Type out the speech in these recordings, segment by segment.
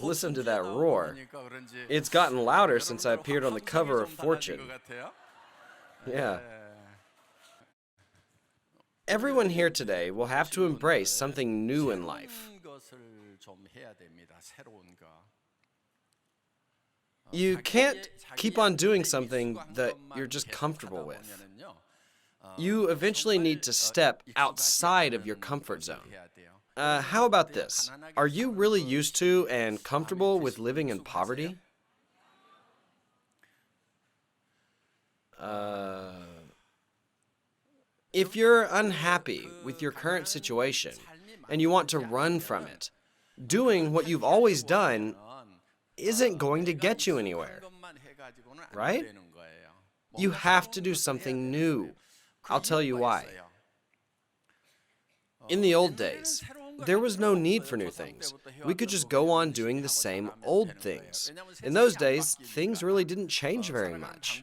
Listen to that roar. It's gotten louder since I appeared on the cover of Fortune. Yeah. Everyone here today will have to embrace something new in life. You can't keep on doing something that you're just comfortable with. You eventually need to step outside of your comfort zone. How about this? Are you really used to and comfortable with living in poverty? If you're unhappy with your current situation and you want to run from it, doing what you've always done isn't going to get you anywhere, right? You have to do something new. I'll tell you why. In the old days, there was no need for new things. We could just go on doing the same old things. In those days, things really didn't change very much.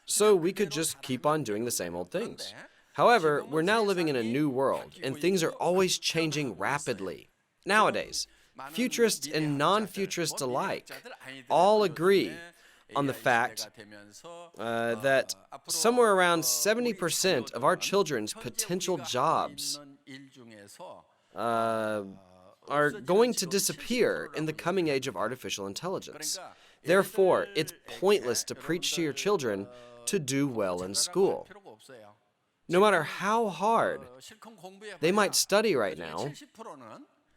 So we could just keep on doing the same old things. However, we're now living in a new world, and things are always changing rapidly. Nowadays, futurists and non-futurists alike all agree on the fact that somewhere around 70% of our children's potential jobs are going to disappear in the coming age of artificial intelligence. Therefore, it's pointless to preach to your children to do well in school. No matter how hard they might study right now,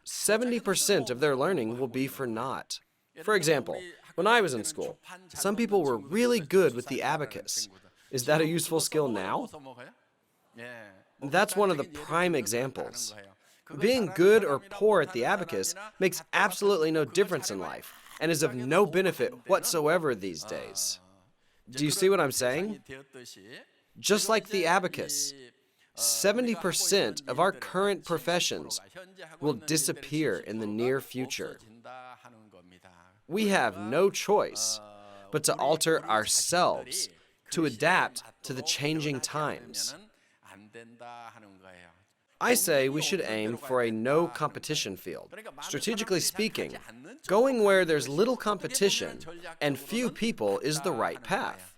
70% of their learning will be for naught. For example, when I was in school, some people were really good with the abacus. Is that a useful skill now? That's one of the prime examples. Being good or poor at the abacus makes absolutely no difference in life and is of no benefit whatsoever these days. Do you see what I'm saying? Just like the abacus, 70% of our current professions will disappear in the near future. We have no choice but to alter ourselves to adapt to the changing times. I say we should aim for a no-competition field. Strategically speaking, going where there's little competition and few people is the right path.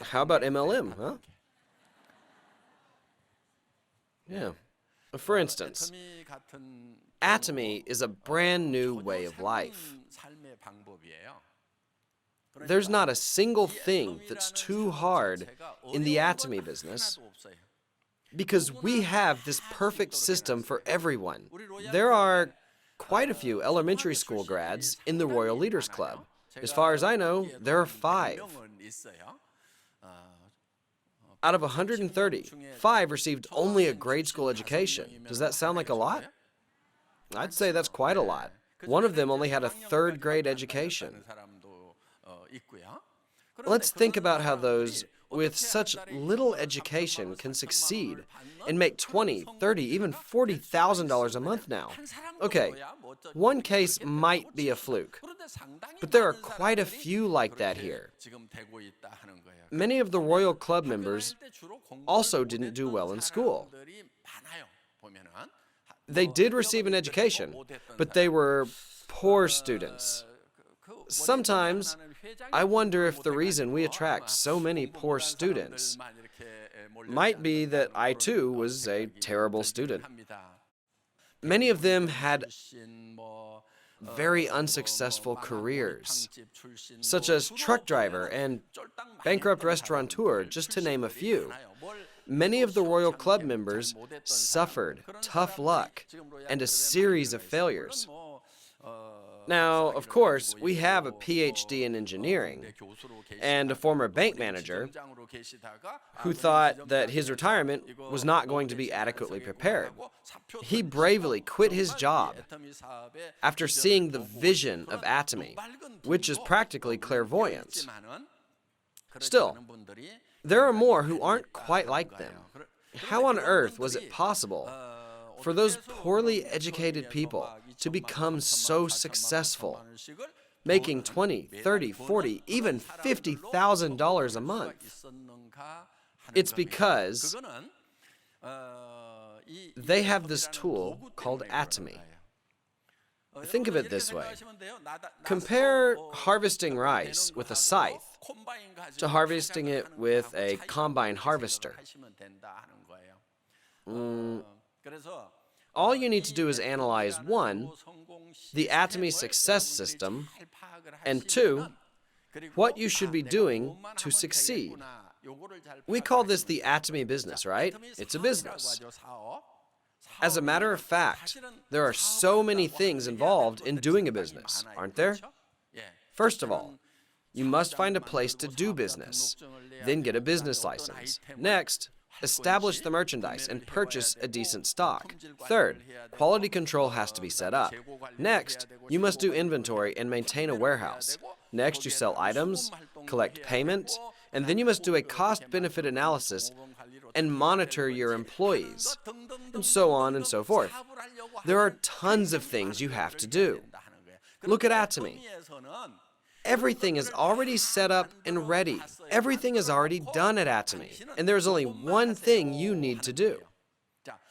How about MLM, huh? Yeah. For instance, Atomy is a brand new way of life. There's not a single thing that's too hard in the Atomy business because we have this perfect system for everyone. There are quite a few elementary school grads in the Royal Leaders Club. As far as I know, there are 5. Out of 130, 5 received only a grade school education. Does that sound like a lot? I'd say that's quite a lot. One of them only had a 3rd grade education. Let's think about how those with such little education can succeed and make $20,000, $30,000, even $40,000 a month now. Okay, one case might be a fluke, but there are quite a few like that here. Many of the Royal Club members also didn't do well in school. They did receive an education, but they were poor students. Sometimes, I wonder if the reason we attract so many poor students might be that I too was a terrible student. Many of them had very unsuccessful careers, such as truck driver and bankrupt restaurateur, just to name a few. Many of the Royal Club members suffered tough luck and a series of failures. Now, of course, we have a PhD in engineering and a former bank manager who thought that his retirement was not going to be adequately prepared. He bravely quit his job after seeing the vision of Atomy, which is practically clairvoyance. Still, there are more who aren't quite like them. How on earth was it possible for those poorly educated people to become so successful, making $20,000, $30,000, $40,000, even $50,000 a month? It's because They have this tool called Atomy. Think of it this way. Compare harvesting rice with a scythe to harvesting it with a combine harvester. All you need to do is analyze 1, the Atomy success system, and 2, what you should be doing to succeed. We call this the Atomy business, right? It's a business. As a matter of fact, there are so many things involved in doing a business, aren't there? First of all, you must find a place to do business, then get a business license. Next, establish the merchandise and purchase a decent stock. Third, quality control has to be set up. Next, you must do inventory and maintain a warehouse. Next, you sell items, collect payment, and then you must do a cost-benefit analysis and monitor your employees, and so on and so forth. There are tons of things you have to do. Look at Atomy. Everything is already set up and ready. Everything is already done at Atomy, and there's only one thing you need to do.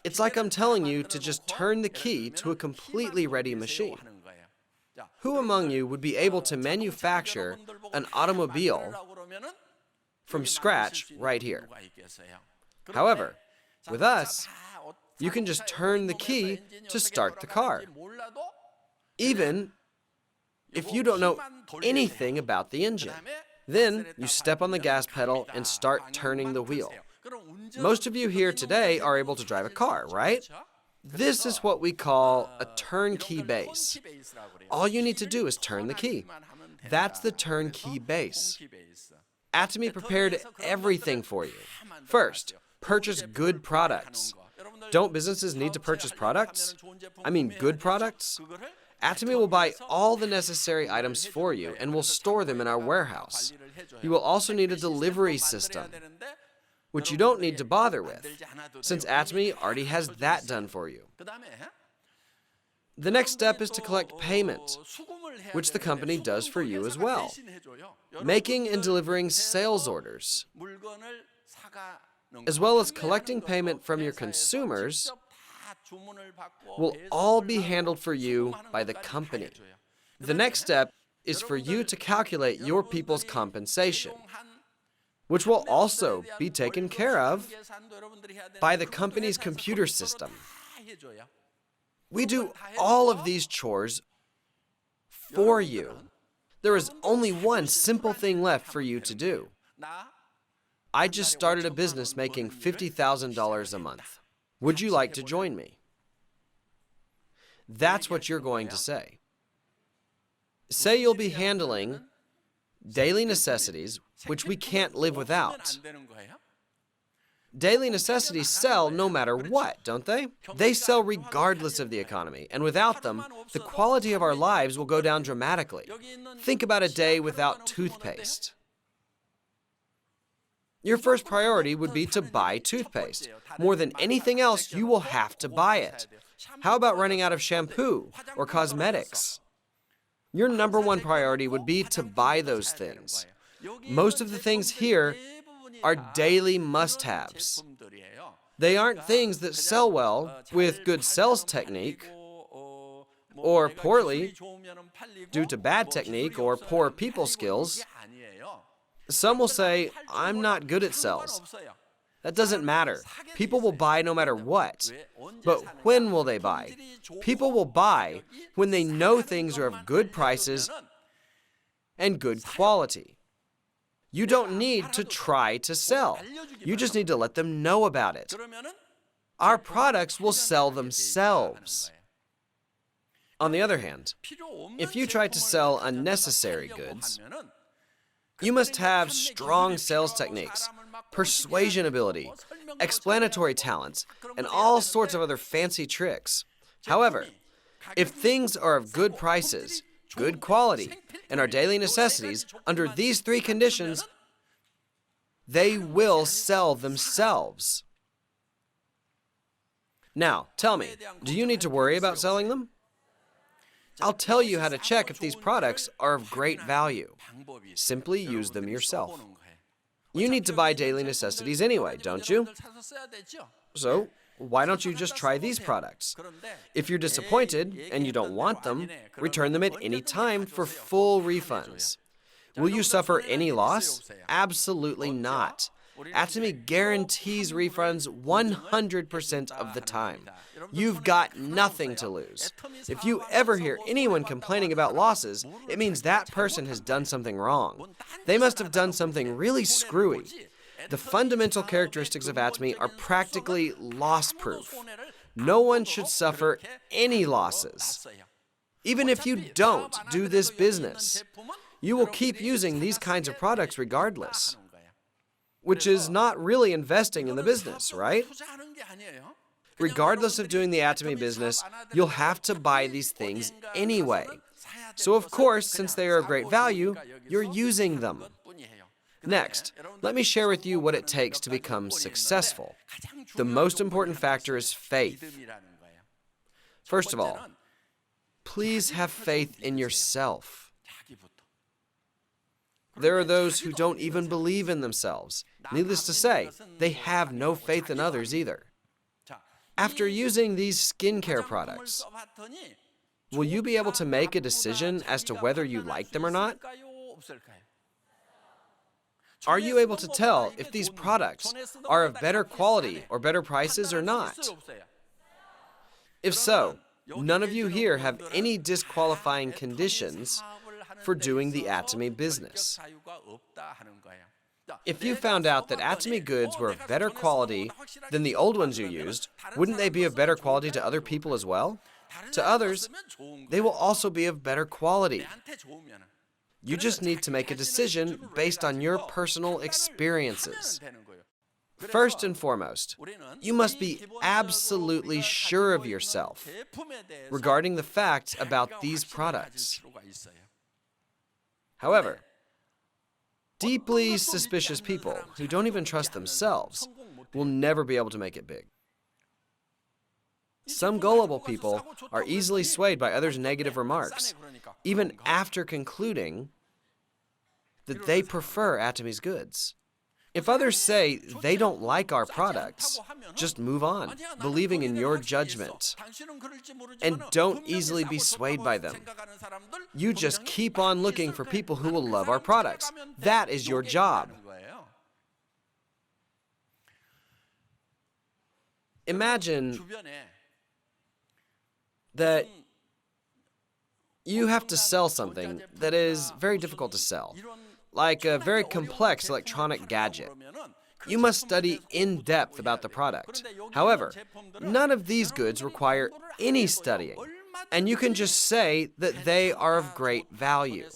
It's like I'm telling you to just turn the key to a completely ready machine. Who among you would be able to manufacture an automobile from scratch right here? However, with us, you can just turn the key to start the car, even if you don't know anything about the engine. Then you step on the gas pedal and start turning the wheel. Most of you here today are able to drive a car, right? This is what we call a turnkey base. All you need to do is turn the key. That's the turnkey base. Atomy prepared everything for you. First, purchase good products. Don't businesses need to purchase products? I mean good products? Atomy will buy all the necessary items for you and will store them in our warehouse. You will also need a delivery system, which you don't need to bother with, since Atomy already has that done for you. The next step is to collect payment, which the company does for you as well. Making and delivering sales orders, as well as collecting payment from your consumers, will all be handled for you by the company. The next step is for you to calculate your people's compensation, which will also be taken care of by the company's computer system. We do all of these chores for you. There is only one simple thing left for you to do. I just started a business making $50,000 a month. Would you like to join me? That's what you're going to say. Say you'll be handling daily necessities, which we can't live without. Daily necessities sell no matter what, don't they? They sell regardless of the economy, and without them, the quality of our lives will go down dramatically. Think about a day without toothpaste. Your first priority would be to buy toothpaste. More than anything else, you will have to buy it. How about running out of shampoo or cosmetics? Your number one priority would be to buy those things. Most of the things here are daily must-haves. They aren't things that sell well with good sales technique or poorly due to bad technique or poor people skills. Some will say, I'm not good at sales. That doesn't matter. People will buy no matter what. But when will they buy? People will buy when they know things are of good prices and good quality. You don't need to try to sell. You just need to let them know about it. Our products will sell themselves. On the other hand, if you try to sell unnecessary goods, you must have strong sales techniques, persuasion ability, explanatory talents, and all sorts of other fancy tricks. However, if things are of good prices, good quality, and are daily necessities, under these three conditions, they will sell themselves. Now, tell me, do you need to worry about selling them? I'll tell you how to check if these products are of great value. Simply use them yourself. You need to buy daily necessities anyway, don't you? So, why don't you just try these products? If you're disappointed and you don't want them, return them at any time for full refunds. Will you suffer any loss? Absolutely not. Atomy guarantees refunds 100% of the time. You've got nothing to lose. If you ever hear anyone complaining about losses, it means that person has done something wrong. They must have done something really screwy. The fundamental characteristics of Atomy are practically loss-proof. No one should suffer any losses. Even if you don't do this business, you will keep using these kinds of products regardless, which is not really investing in the business, right? Regardless of doing the Atomy business, you'll have to buy these things anyway. So of course, since they are of great value, you're using them. Next, let me share with you what it takes to become successful. The most important factor is faith. First of all, please have faith in yourself. There are those who don't even believe in themselves. Needless to say, they have no faith in others either. After using these skincare products, will you be able to make a decision as to whether you like them or not? Are you able to tell if these products are of better quality or better prices or not? If so, none of you here have any disqualifying conditions for doing the Atomy business. If you found out that Atomy goods were of better quality than the old ones you used, wouldn't they be of better quality to other people as well? To others, they will also be of better quality. You just need to make a decision based on your personal experiences. First and foremost, you must be absolutely sure of yourself regarding the facts about these products. However, deeply suspicious people who don't even trust themselves will never be able to make it big. Some gullible people are easily swayed by others' negative remarks, even after concluding that they prefer Atomy's goods. If others say they don't like our products, just move on, believing in your judgment, and don't easily be swayed by them. You just keep on looking for people who will love our products. That is your job. Imagine that you have to sell something that is very difficult to sell, like a very complex electronic gadget. You must study in depth about the product. However, none of these goods require any studying, and you can just say that they are of great value,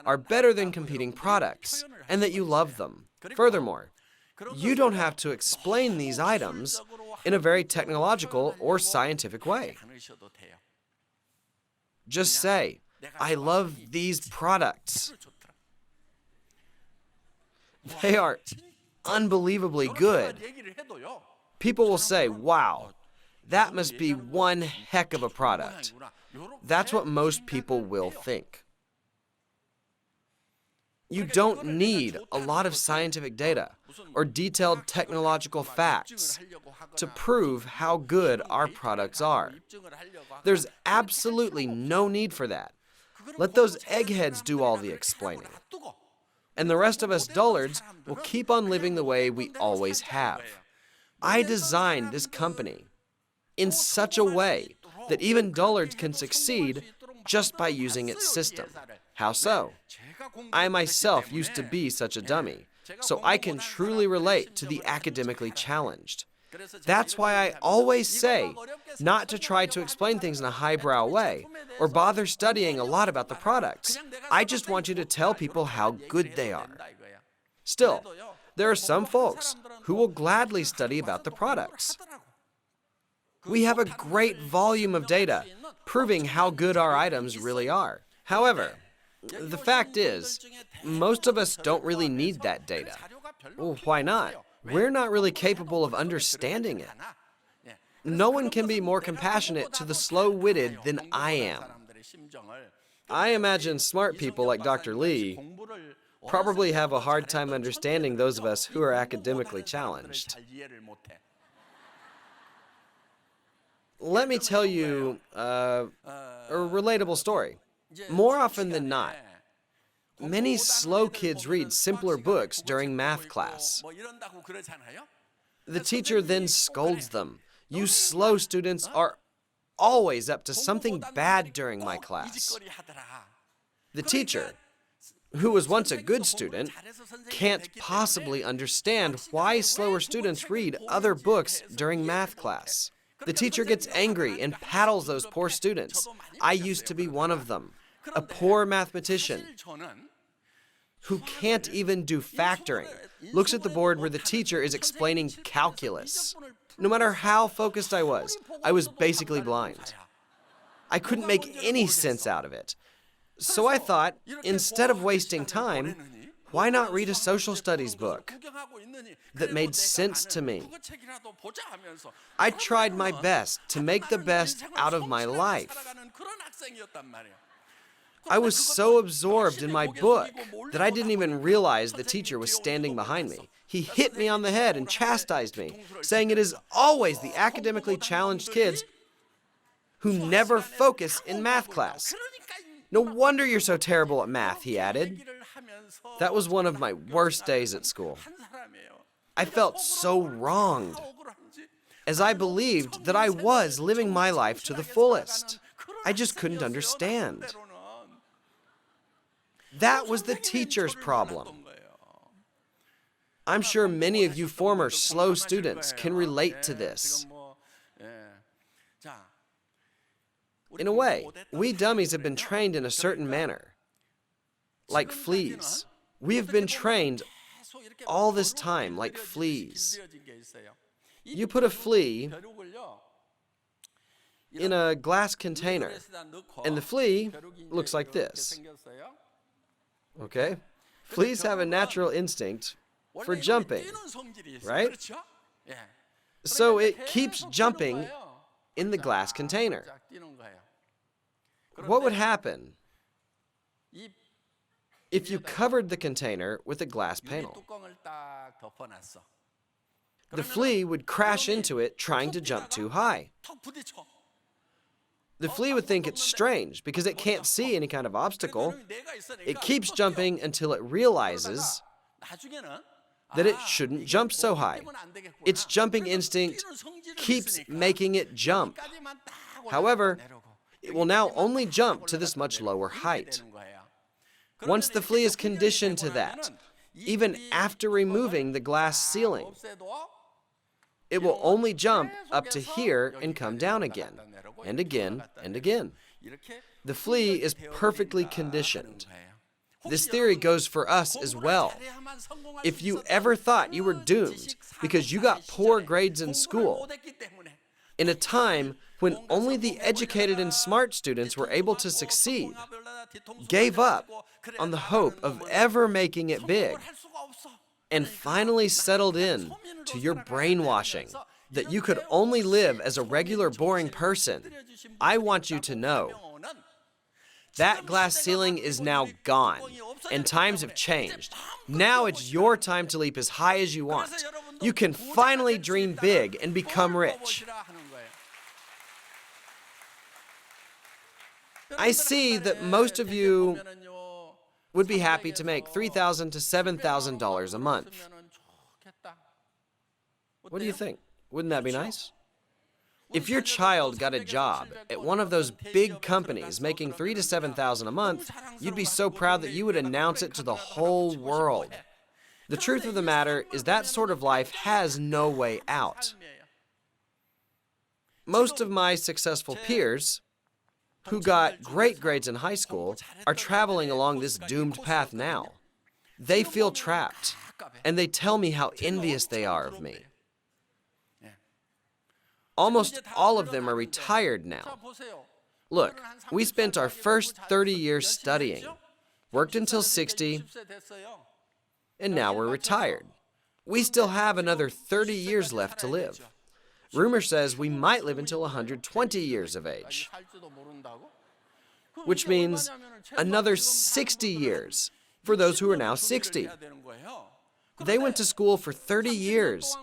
are better than competing products, and that you love them. Furthermore, you don't have to explain these items in a very technological or scientific way. Just say, I love these products. They are unbelievably good. People will say, wow, that must be one heck of a product. That's what most people will think. You don't need a lot of scientific data or detailed technological facts to prove how good our products are. There's absolutely no need for that. Let those eggheads do all the explaining. And the rest of us dullards will keep on living the way we always have. I designed this company in such a way that even dullards can succeed just by using its system. How so? I myself used to be such a dummy, so I can truly relate to the academically challenged. That's why I always say not to try to explain things in a highbrow way or bother studying a lot about the products. I just want you to tell people how good they are. Still, there are some folks who will gladly study about the products. We have a great volume of data proving how good our items really are. However, the fact is, most of us don't really need that data. Well, why not? We're not really capable of understanding it. No one can be more compassionate to the slow-witted than I am. I imagine smart people like Dr. Lee probably have a hard time understanding those of us who are academically challenged. Let me tell you a relatable story. More often than not, many slow kids read simpler books during math class. The teacher then scolds them. You slow students are always up to something bad during my class. The teacher, who was once a good student, can't possibly understand why slower students read other books during math class. The teacher gets angry and paddles those poor students. I used to be one of them, a poor mathematician who can't even do factoring, looks at the board where the teacher is explaining calculus. No matter how focused I was basically blind. I couldn't make any sense out of it. So I thought, instead of wasting time, why not read a social studies book that made sense to me? I tried my best to make the best out of my life. I was so absorbed in my book that I didn't even realize the teacher was standing behind me. He hit me on the head and chastised me, saying it is always the academically challenged kids who never focus in math class. No wonder you're so terrible at math, he added. That was one of my worst days at school. I felt so wronged, as I believed that I was living my life to the fullest. I just couldn't understand. That was the teacher's problem. I'm sure many of you former slow students can relate to this. In a way, we dummies have been trained in a certain manner. Like fleas. We have been trained all this time like fleas. You put a flea in a glass container, and the flea looks like this. Okay? Fleas have a natural instinct for jumping, right? So it keeps jumping in the glass container. What would happen if you covered the container with a glass panel? The flea would crash into it trying to jump too high. The flea would think it's strange because it can't see any kind of obstacle. It keeps jumping until it realizes that it shouldn't jump so high. Its jumping instinct keeps making it jump. However, it will now only jump to this much lower height. Once the flea is conditioned to that, even after removing the glass ceiling, it will only jump up to here and come down again, and again, and again. The flea is perfectly conditioned. This theory goes for us as well. If you ever thought you were doomed because you got poor grades in school, in a time when only the educated and smart students were able to succeed, gave up on the hope of ever making it big, and finally settled in to your brainwashing that you could only live as a regular boring person, I want you to know that glass ceiling is now gone, and times have changed. Now it's your time to leap as high as you want. You can finally dream big and become rich. I see that most of you would be happy to make $3,000 to $7,000 a month. What do you think? Wouldn't that be nice? If your child got a job at one of those big companies making $3,000 to $7,000 a month, you'd be so proud that you would announce it to the whole world. The truth of the matter is that sort of life has no way out. Most of my successful peers who got great grades in high school are traveling along this doomed path now. They feel trapped, and they tell me how envious they are of me. Almost all of them are retired now. Look, we spent our first 30 years studying, worked until 60, and now we're retired. We still have another 30 years left to live. Rumor says we might live until 120 years of age, which means another 60 years for those who are now 60. They went to school for 30 years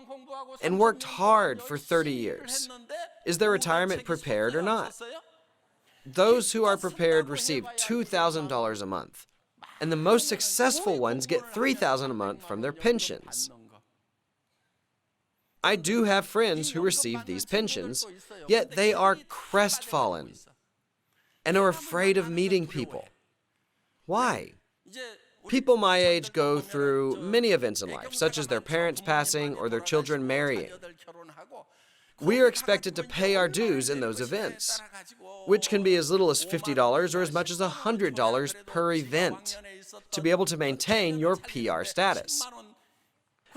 and worked hard for 30 years. Is their retirement prepared or not? Those who are prepared receive $2,000 a month, and the most successful ones get $3,000 a month from their pensions. I do have friends who receive these pensions, yet they are crestfallen and are afraid of meeting people. Why? People my age go through many events in life, such as their parents passing or their children marrying. We are expected to pay our dues in those events, which can be as little as $50 or as much as $100 per event, to be able to maintain your PR status.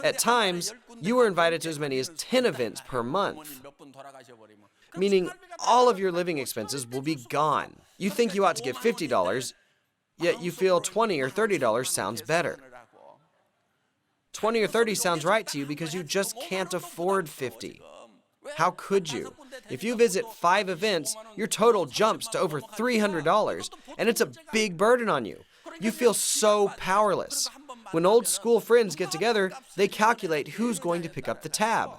At times, you are invited to as many as 10 events per month, meaning all of your living expenses will be gone. You think you ought to give $50, yet you feel $20 or $30 sounds better. 20 or 30 sounds right to you because you just can't afford 50. How could you? If you visit 5 events, your total jumps to over $300, and it's a big burden on you. You feel so powerless. When old school friends get together, they calculate who's going to pick up the tab.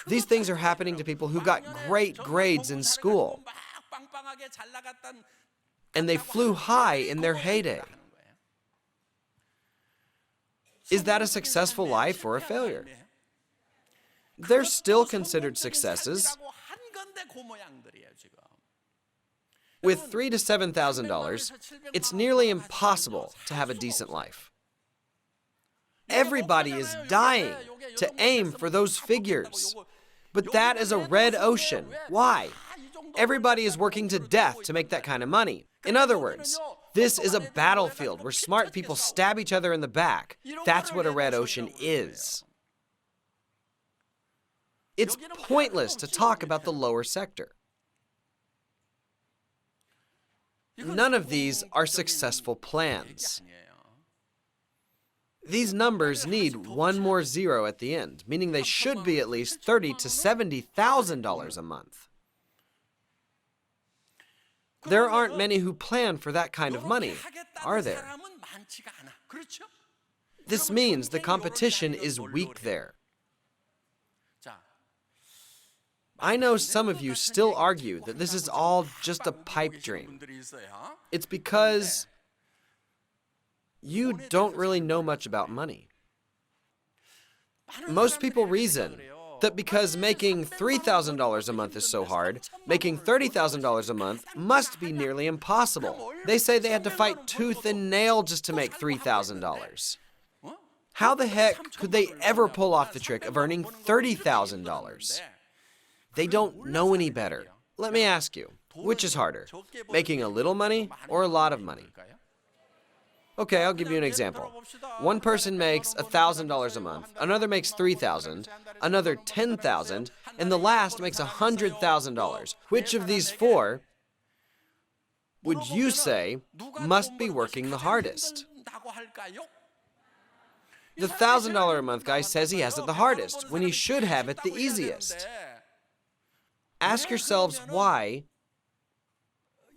These things are happening to people who got great grades in school, and they flew high in their heyday. Is that a successful life or a failure? They're still considered successes. With $3,000 to $7,000, it's nearly impossible to have a decent life. Everybody is dying to aim for those figures. But that is a red ocean. Why? Everybody is working to death to make that kind of money. In other words, this is a battlefield where smart people stab each other in the back. That's what a red ocean is. It's pointless to talk about the lower sector. None of these are successful plans. These numbers need one more zero at the end, meaning they should be at least $30,000 to $70,000 a month. There aren't many who plan for that kind of money, are there? This means the competition is weak there. I know some of you still argue that this is all just a pipe dream. It's because you don't really know much about money. Most people reason that because making $3,000 a month is so hard, making $30,000 a month must be nearly impossible. They say they had to fight tooth and nail just to make $3,000. How the heck could they ever pull off the trick of earning $30,000? They don't know any better. Let me ask you, which is harder, making a little money or a lot of money? Okay, I'll give you an example. One person makes $1,000 a month, another makes $3,000, another $10,000, and the last makes $100,000. Which of these four would you say must be working the hardest? The $1,000 a month guy says he has it the hardest, when he should have it the easiest. Ask yourselves why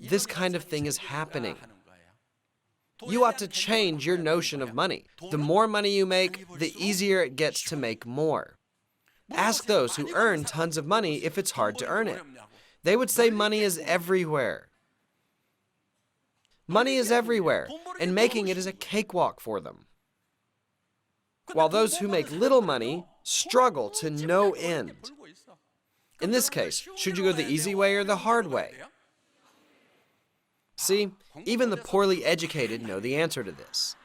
this kind of thing is happening. You ought to change your notion of money. The more money you make, the easier it gets to make more. Ask those who earn tons of money if it's hard to earn it. They would say money is everywhere. Money is everywhere, and making it is a cakewalk for them. While those who make little money struggle to no end. In this case, should you go the easy way or the hard way? See, even the poorly educated know the answer to this.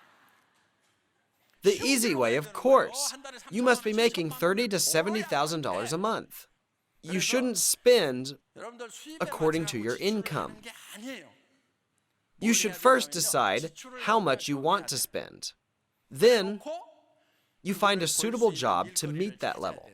The easy way, of course. You must be making $30,000 to $70,000 a month. You shouldn't spend according to your income. You should first decide how much you want to spend. Then, you find a suitable job to meet that level.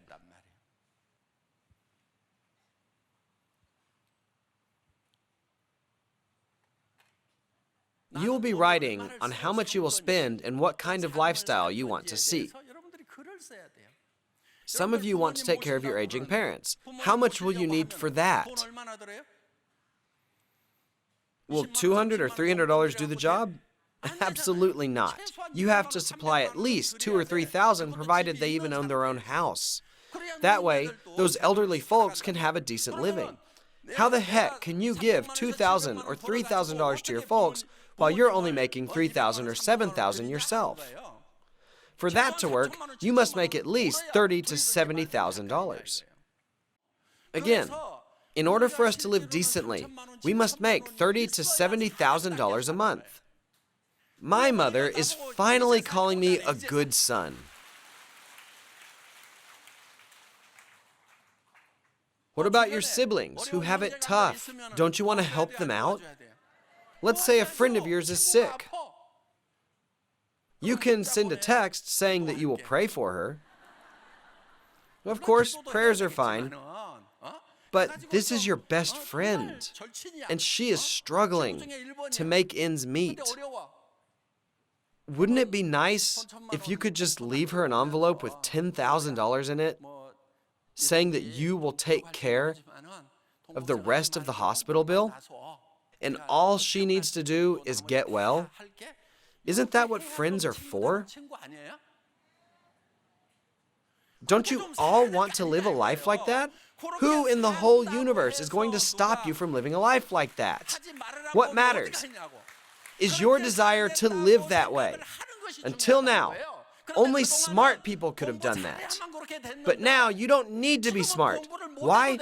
You will be writing on how much you will spend and what kind of lifestyle you want to see. Some of you want to take care of your aging parents. How much will you need for that? Will $200 or $300 do the job? Absolutely not. You have to supply at least $2,000 or $3,000, provided they even own their own house. That way, those elderly folks can have a decent living. How the heck can you give $2,000 or $3,000 to your folks while you're only making $3,000 or $7,000 yourself? For that to work, you must make at least $30,000 to $70,000. Again, in order for us to live decently, we must make $30,000 to $70,000 a month. My mother is finally calling me a good son. What about your siblings who have it tough? Don't you want to help them out? Let's say a friend of yours is sick. You can send a text saying that you will pray for her. Of course, prayers are fine, but this is your best friend, and she is struggling to make ends meet. Wouldn't it be nice if you could just leave her an envelope with $10,000 in it, saying that you will take care of the rest of the hospital bill, and all she needs to do is get well? Isn't that what friends are for? Don't you all want to live a life like that? Who in the whole universe is going to stop you from living a life like that? What matters is your desire to live that way. Until now, only smart people could have done that. But now you don't need to be smart. Why?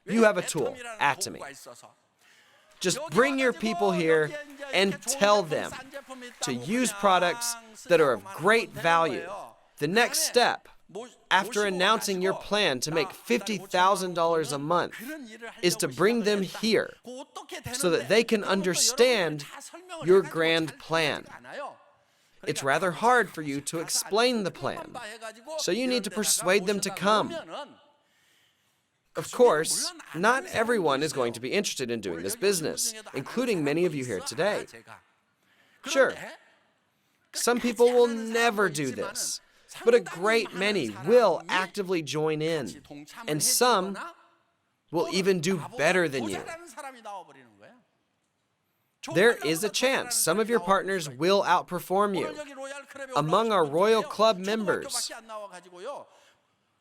You have a tool, Atomy. Just bring your people here and tell them to use products that are of great value. The next step, after announcing your plan to make $50,000 a month, is to bring them here so that they can understand your grand plan. It's rather hard for you to explain the plan, so you need to persuade them to come. Of course, not everyone is going to be interested in doing this business, including many of you here today. Sure, some people will never do this, but a great many will actively join in, and some will even do better than you. There is a chance some of your partners will outperform you. Among our Royal Club members,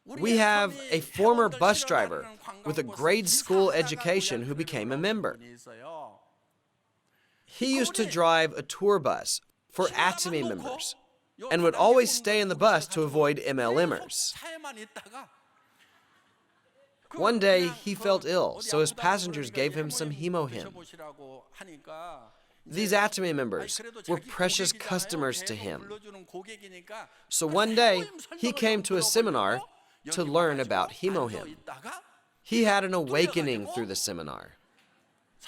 we have a former bus driver with a grade school education who became a member. He used to drive a tour bus for Atomy members and would always stay in the bus to avoid MLMers. One day, he felt ill, so his passengers gave him some Hemohim. These Atomy members were precious customers to him. So one day, he came to a seminar to learn about Hemohim. He had an awakening through the seminar,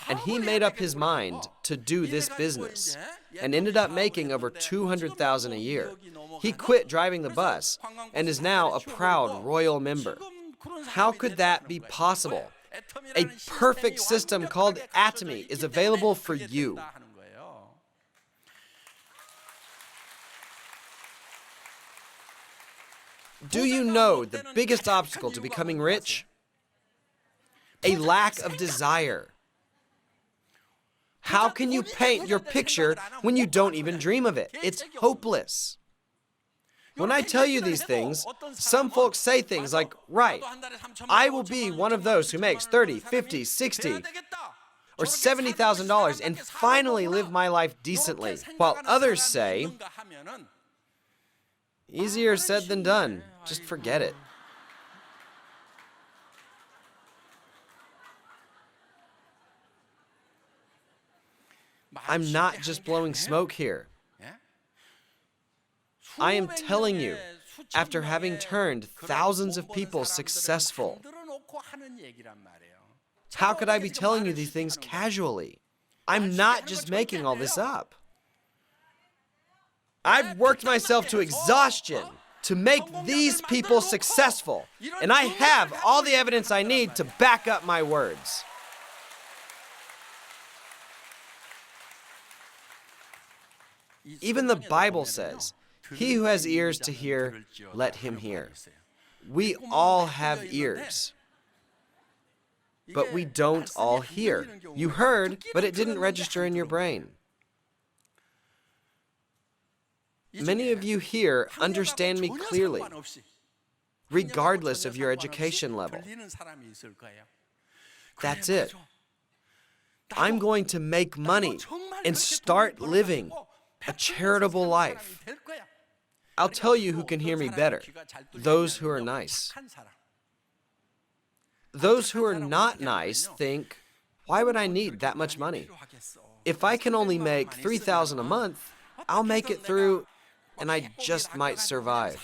and he made up his mind to do this business and ended up making over $200,000 a year. He quit driving the bus and is now a proud royal member. How could that be possible? A perfect system called Atomy is available for you. Do you know the biggest obstacle to becoming rich? A lack of desire. How can you paint your picture when you don't even dream of it? It's hopeless. When I tell you these things, some folks say things like, right, I will be one of those who makes $30,000, $50,000, $60,000, or $70,000 and finally live my life decently, while others say, easier said than done, just forget it. I'm not just blowing smoke here. I am telling you, after having turned thousands of people successful, how could I be telling you these things casually? I'm not just making all this up. I've worked myself to exhaustion to make these people successful, and I have all the evidence I need to back up my words. Even the Bible says, he who has ears to hear, let him hear. We all have ears, but we don't all hear. You heard, but it didn't register in your brain. Many of you here understand me clearly. regardless of your education level. That's it. I'm going to make money and start living a charitable life. I'll tell you who can hear me better. Those who are nice. Those who are not nice think, why would I need that much money? If I can only make $3,000 a month, I'll make it through and I just might survive.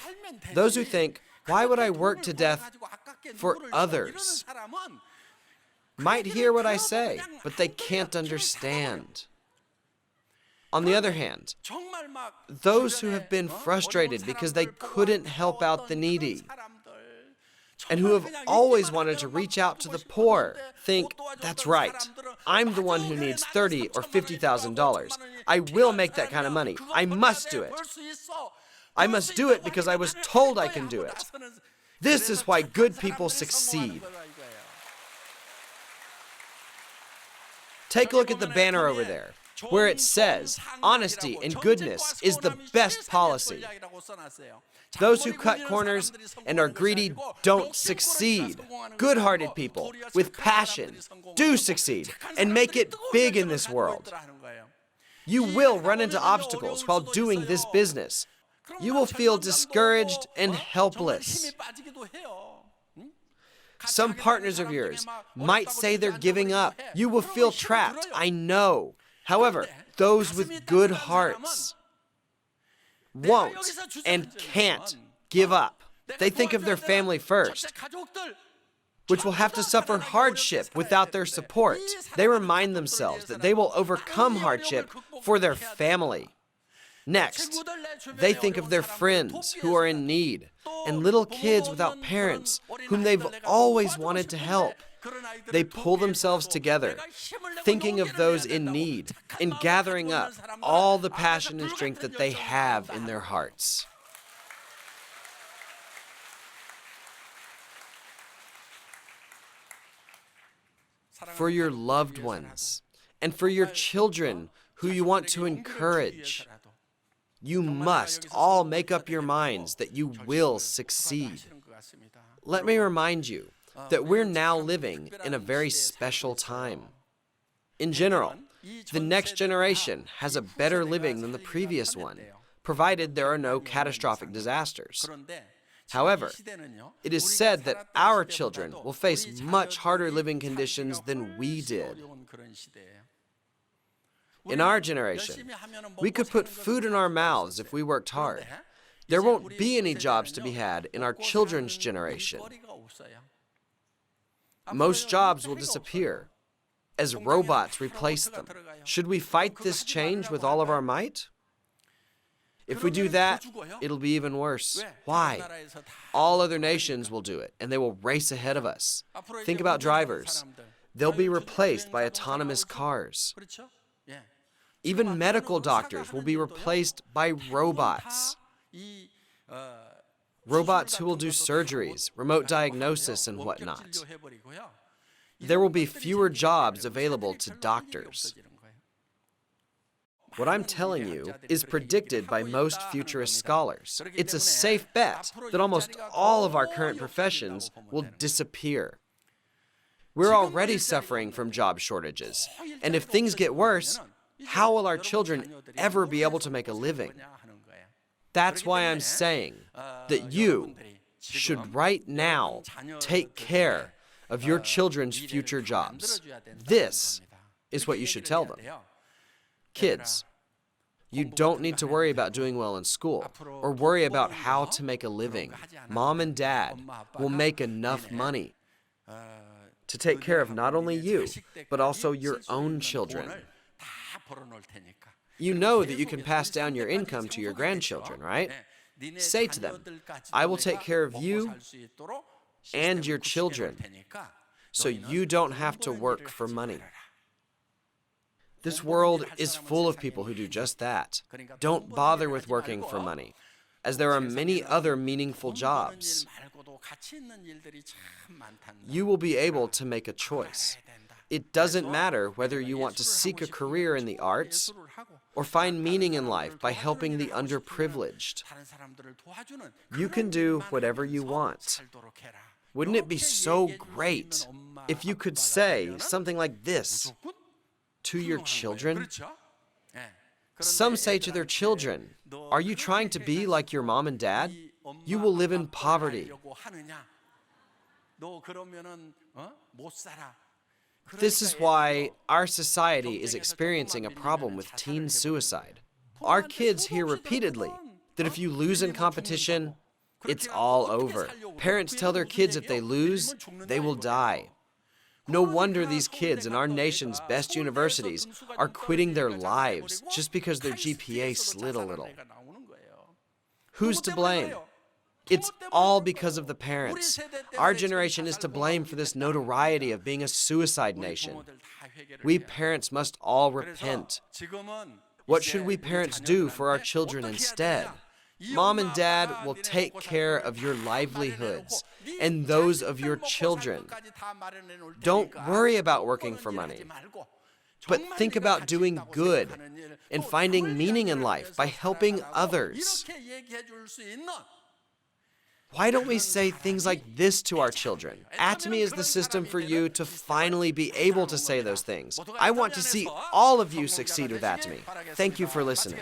Those who think, why would I work to death for others? Might hear what I say, but they can't understand. On the other hand, those who have been frustrated because they couldn't help out the needy and who have always wanted to reach out to the poor think, that's right, I'm the one who needs $30,000 or $50,000. I will make that kind of money. I must do it. I must do it because I was told I can do it. This is why good people succeed. Take a look at the banner over there, where it says, honesty and goodness is the best policy. Those who cut corners and are greedy don't succeed. Good-hearted people with passion do succeed and make it big in this world. You will run into obstacles while doing this business. You will feel discouraged and helpless. Some partners of yours might say they're giving up. You will feel trapped, I know. However, those with good hearts won't and can't give up. They think of their family first, which will have to suffer hardship without their support. They remind themselves that they will overcome hardship for their family. Next, they think of their friends who are in need and little kids without parents whom they've always wanted to help. They pull themselves together, thinking of those in need and gathering up all the passion and strength that they have in their hearts. For your loved ones and for your children who you want to encourage, you must all make up your minds that you will succeed. Let me remind you that we're now living in a very special time. In general, the next generation has a better living than the previous one, provided there are no catastrophic disasters. However, it is said that our children will face much harder living conditions than we did. In our generation, we could put food in our mouths if we worked hard. There won't be any jobs to be had in our children's generation. Most jobs will disappear as robots replace them. Should we fight this change with all of our might? If we do that, it'll be even worse. Why? All other nations will do it, and they will race ahead of us. Think about drivers. They'll be replaced by autonomous cars. Even medical doctors will be replaced by robots. Robots who will do surgeries, remote diagnosis, and whatnot. There will be fewer jobs available to doctors. What I'm telling you is predicted by most futurist scholars. It's a safe bet that almost all of our current professions will disappear. We're already suffering from job shortages, and if things get worse, how will our children ever be able to make a living? That's why I'm saying that you should right now take care of your children's future jobs. This is what you should tell them. Kids, you don't need to worry about doing well in school or worry about how to make a living. Mom and dad will make enough money to take care of not only you, but also your own children. You know that you can pass down your income to your grandchildren, right? Say to them, I will take care of you and your children, so you don't have to work for money. This world is full of people who do just that. Don't bother with working for money, as there are many other meaningful jobs. You will be able to make a choice. It doesn't matter whether you want to seek a career in the arts or find meaning in life by helping the underprivileged. You can do whatever you want. Wouldn't it be so great if you could say something like this to your children? Some say to their children, "Are you trying to be like your mom and dad? You will live in poverty." This is why our society is experiencing a problem with teen suicide. Our kids hear repeatedly that if you lose in competition, it's all over. Parents tell their kids if they lose, they will die. No wonder these kids in our nation's best universities are quitting their lives just because their GPA slid a little. Who's to blame? It's all because of the parents. Our generation is to blame for this notoriety of being a suicide nation. We parents must all repent. What should we parents do for our children instead? Mom and dad will take care of your livelihoods and those of your children. Don't worry about working for money, but think about doing good and finding meaning in life by helping others. Why don't we say things like this to our children? Atomy is the system for you to finally be able to say those things. I want to see all of you succeed with Atomy. Thank you for listening.